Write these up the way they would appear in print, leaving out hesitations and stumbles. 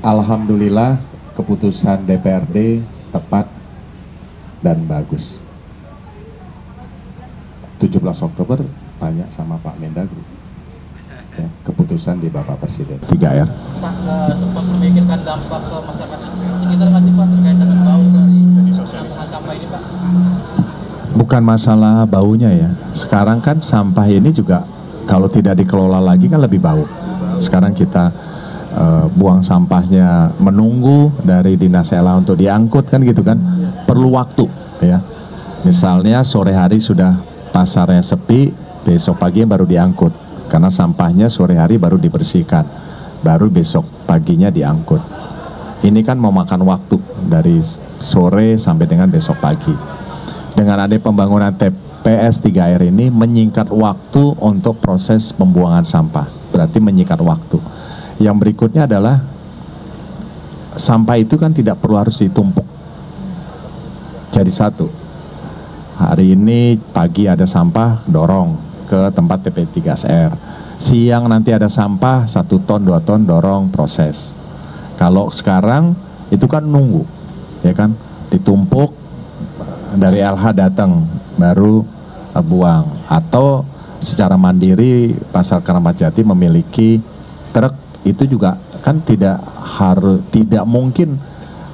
Alhamdulillah keputusan DPRD tepat dan bagus. 17 Oktober tanya sama Pak Mendagri, ya, keputusan di Bapak Presiden 3R. Pak, sempat memikirkan dampak ke masyarakat sekitar nggak sih Pak terkait dengan bau dari sampah ini Pak? Bukan masalah baunya ya, sekarang kan sampah ini juga kalau tidak dikelola lagi kan lebih bau. Sekarang kita buang sampahnya menunggu dari dinas LH untuk diangkut kan gitu kan, perlu waktu ya. Misalnya sore hari sudah pasarnya sepi, besok pagi baru diangkut karena sampahnya sore hari baru dibersihkan, baru besok paginya diangkut. Ini kan memakan waktu dari sore sampai dengan besok pagi. Dengan ada pembangunan TPS 3R ini menyingkat waktu untuk proses pembuangan sampah, berarti menyingkat waktu. Yang berikutnya adalah sampah itu kan tidak perlu harus ditumpuk jadi satu. Hari ini pagi ada sampah, dorong ke tempat TP3R. Siang nanti ada sampah 1 ton, 2 ton, dorong proses. Kalau sekarang itu kan nunggu, ya kan, ditumpuk dari LH datang baru buang, atau secara mandiri Pasar Keramat Jati memiliki truk. Itu juga kan tidak mungkin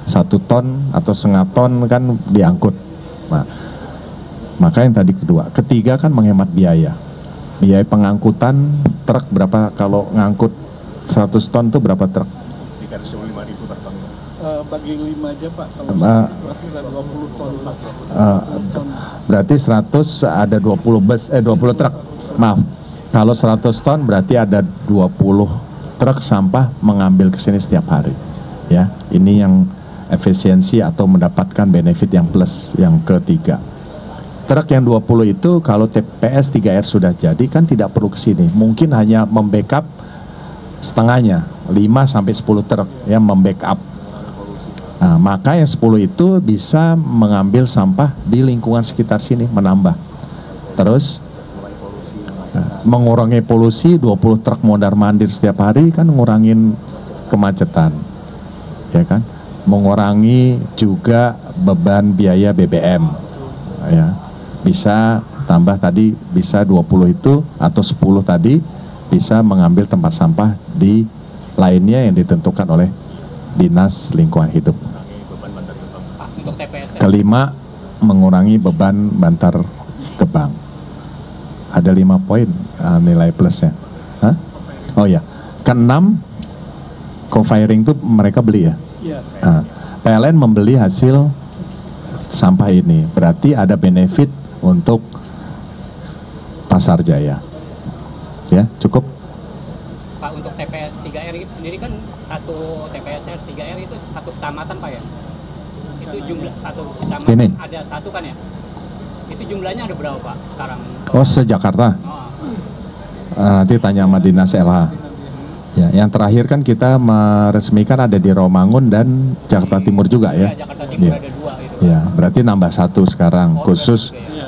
1 ton atau setengah ton kan diangkut. Nah, maka yang tadi kedua, ketiga kan menghemat biaya pengangkutan truk. Berapa kalau ngangkut 100 ton itu berapa truk? 305.000 per ton. Bagi 5 aja Pak, kalau berarti ada 20 ton Pak. Berarti 100 ada 20 truk. Maaf, kalau 100 ton berarti ada 20 truk sampah mengambil ke sini setiap hari. Ya, ini yang efisiensi atau mendapatkan benefit yang plus yang ketiga. Truk yang 20 itu kalau TPS 3R sudah jadi kan tidak perlu ke sini. Mungkin hanya membackup setengahnya, 5 sampai 10 truk yang membackup. Nah, maka yang 10 itu bisa mengambil sampah di lingkungan sekitar sini, menambah. Terus mengurangi polusi, 20 truk mondar-mandir setiap hari kan ngurangin kemacetan, ya kan, mengurangi juga beban biaya BBM, ya, bisa tambah tadi, bisa 20 itu atau 10 tadi bisa mengambil tempat sampah di lainnya yang ditentukan oleh Dinas Lingkungan Hidup. Kelima, mengurangi beban bantar gebang. Ada 5 poin nilai plusnya. Hah? Oh ya, keenam, co-firing itu mereka beli ya. PLN membeli hasil sampah ini, berarti ada benefit untuk Pasar Jaya. Ya, cukup. Pak, untuk TPS 3R itu sendiri kan satu TPS 3R itu satu kecamatan Pak ya? Itu jumlah satu kecamatan ini ada satu kan ya? Itu jumlahnya ada berapa Pak sekarang? Oh, se-Jakarta? Nanti tanya sama Dinas LH. Ya, yang terakhir kan kita meresmikan ada di Romangun dan Jakarta Timur juga ya? Ya, Jakarta Timur ada 2 itu. Ya, berarti nambah 1 sekarang,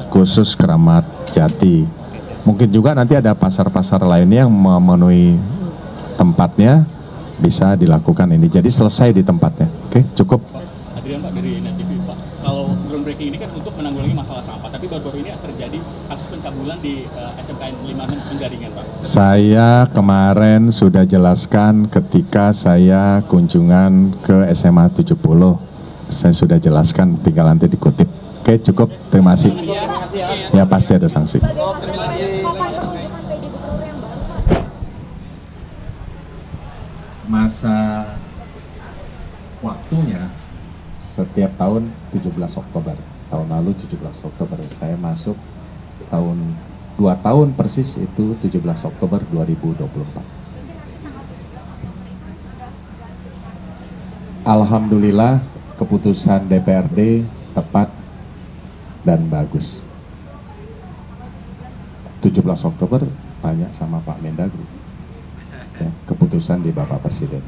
khusus Keramat Jati. Mungkin juga nanti ada pasar-pasar lainnya yang memenuhi tempatnya, bisa dilakukan ini. Jadi selesai di tempatnya. Oke, cukup. Adrian Pak dari Net TV Pak, kalau groundbreaking ini kan untuk menanggulangi masalah sampah, tapi baru-baru ini terjadi kasus pencabulan di SMKN 5 Penjaringan Pak. Saya kemarin sudah jelaskan ketika saya kunjungan ke SMA 70. Saya sudah jelaskan, tinggal nanti dikutip. Oke, cukup. Terima kasih. Ya, pasti ada sanksi. Masa waktunya setiap tahun 17 Oktober. Tahun lalu 17 Oktober saya masuk, 2 tahun persis itu 17 Oktober 2024. Alhamdulillah keputusan DPRD tepat dan bagus. 17 Oktober tanya sama Pak Mendagri, ya, keputusan di Bapak Presiden.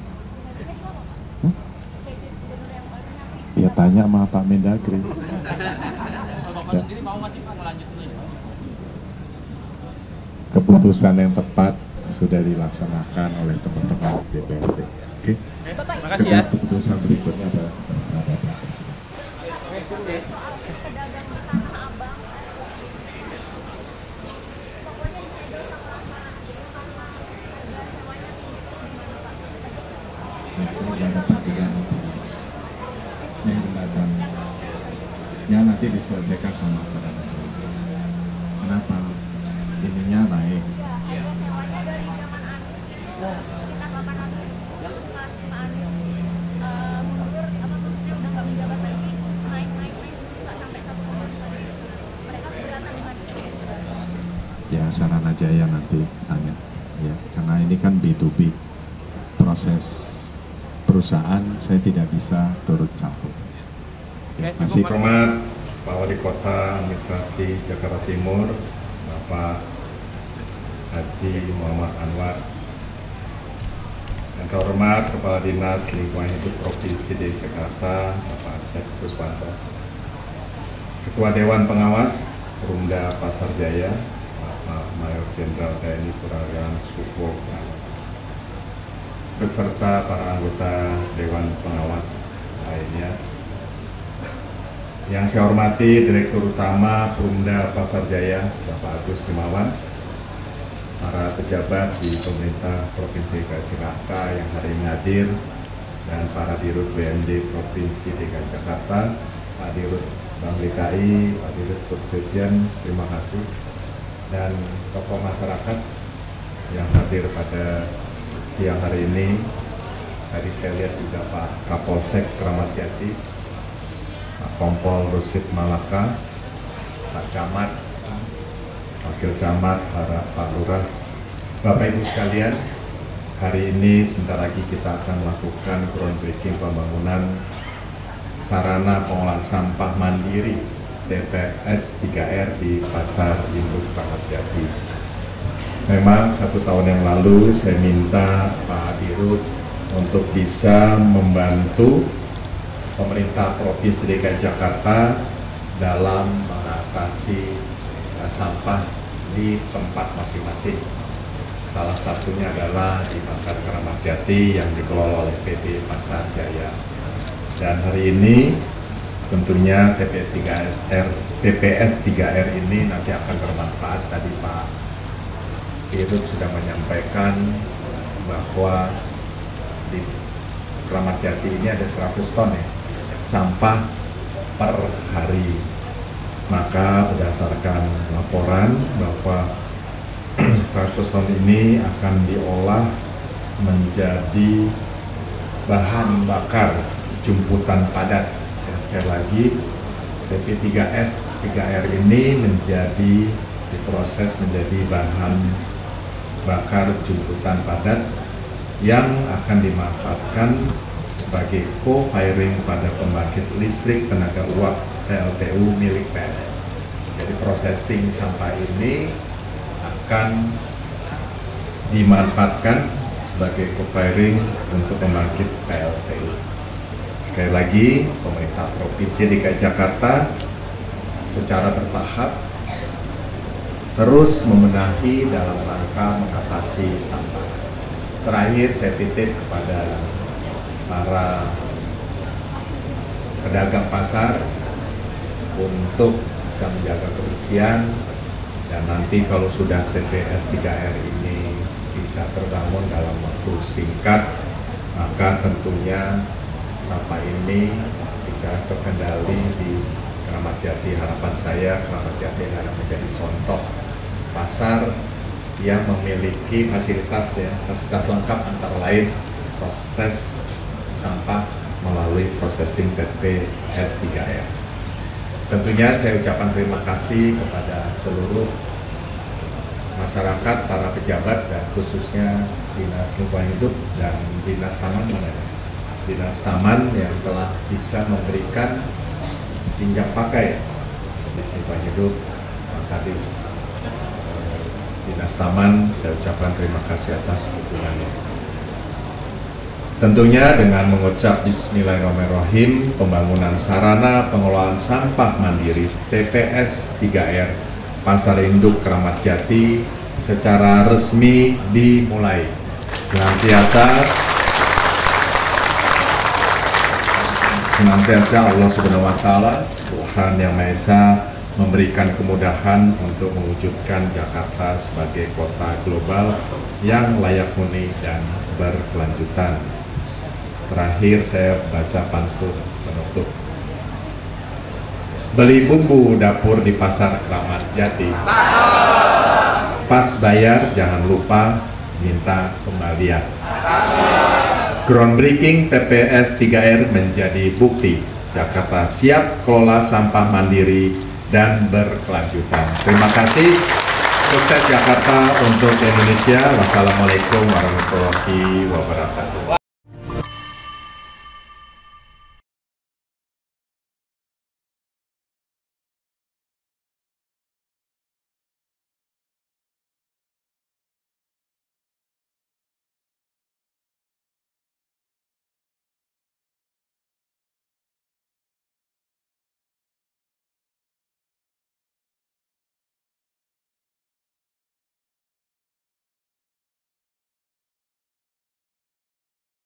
Ya tanya sama Pak Mendagri. Ya. Keputusan yang tepat sudah dilaksanakan oleh teman-teman DPRD. Oke? Bapak. Makasih ya. Keputusan berikutnya adalah terserah Bapak. Ya, saya nggak dapat juga yang jembatan. Ya nanti diselesaikan sama masyarakat. Kenapa? Ininya naik. Ya Saranajaya nanti tanya ya, karena ini kan B2B, proses perusahaan saya tidak bisa turut campur. Ya, masih. Hormat Pak Wali Kota Administrasi Jakarta Timur, Bapak Haji Muhammad Anwar, yang terhormat Kepala Dinas Lingkungan Hidup Provinsi DKI Jakarta, Bapak Asep Kuswanto, Ketua Dewan Pengawas Perumda Pasar Jaya, Bapak Mayor Jenderal TNI Purnawirawan Suko, beserta para anggota Dewan Pengawas lainnya. Yang saya hormati Direktur Utama Perumda Pasar Jaya, Bapak Agus Himawan, para pejabat di pemerintah Provinsi DKI Jakarta yang hari ini hadir, dan para Dirut BMD Provinsi DKI Jakarta, Pak Dirut Bank DKI, Pak Dirut Puspesian, terima kasih, dan tokoh masyarakat yang hadir pada siang hari ini. Tadi saya lihat juga Pak Kapolsek Kramat Jati, Pak Kompol Rusid Malaka, Pak Camat, Wakil Camat, para Pak Lurah, Bapak Ibu sekalian. Hari ini sebentar lagi kita akan melakukan groundbreaking pembangunan sarana pengolahan sampah mandiri TPS 3R di Pasar Induk Kramat Jati. Memang 1 tahun yang lalu saya minta Pak Dirut untuk bisa membantu pemerintah Provinsi DKI Jakarta dalam mengatasi sampah di tempat masing-masing. Salah satunya adalah di Pasar Kramat Jati yang dikelola oleh PT Pasar Jaya. Dan hari ini tentunya TPS 3R ini nanti akan bermanfaat. Tadi Pak Dirut sudah menyampaikan bahwa di Kramat Jati ini ada 100 ton ya sampah per hari. Maka berdasarkan laporan bahwa 100 ton ini akan diolah menjadi bahan bakar jumputan padat. Ya, sekali lagi TP3S 3R ini diproses menjadi bahan bakar jumputan padat yang akan dimanfaatkan sebagai co-firing pada pembangkit listrik tenaga uap PLTU milik PLN. Jadi processing sampah ini akan dimanfaatkan sebagai co-firing untuk pembangkit PLTU. Sekali lagi, pemerintah Provinsi DKI Jakarta secara bertahap terus membenahi dalam rangka mengatasi sampah. Terakhir saya titip kepada para pedagang pasar untuk bisa menjaga kebersihan, dan nanti kalau sudah TPS 3R ini bisa terbangun dalam waktu singkat, maka tentunya sampah ini bisa terkendali di Kramat Jati. Harapan saya Kramat Jati akan menjadi contoh pasar yang memiliki fasilitas lengkap, antara lain proses sampah melalui processing TPS 3R. Tentunya saya ucapkan terima kasih kepada seluruh masyarakat, para pejabat, dan khususnya Dinas Lingkungan Hidup dan Dinas Taman, Dinas Taman yang telah bisa memberikan pinjam pakai Dinas Lingkungan Hidup, Kadis Dinas Taman. Saya ucapkan terima kasih atas dukungannya. Tentunya dengan mengucap Bismillahirrahmanirrahim, pembangunan sarana pengolahan sampah mandiri TPS 3R Pasar Induk Kramat Jati secara resmi dimulai. Senantiasa senantiasa Allah Subhanahu wa Ta'ala, Tuhan Yang Maha Esa, memberikan kemudahan untuk mewujudkan Jakarta sebagai kota global yang layak huni dan berkelanjutan. Terakhir saya baca pantun penutup. Beli bumbu dapur di pasar Kramat Jati. Pas bayar jangan lupa minta kembalian. Groundbreaking TPS 3R menjadi bukti Jakarta siap kelola sampah mandiri dan berkelanjutan. Terima kasih. Sukses Jakarta untuk Indonesia. Wassalamualaikum warahmatullahi wabarakatuh.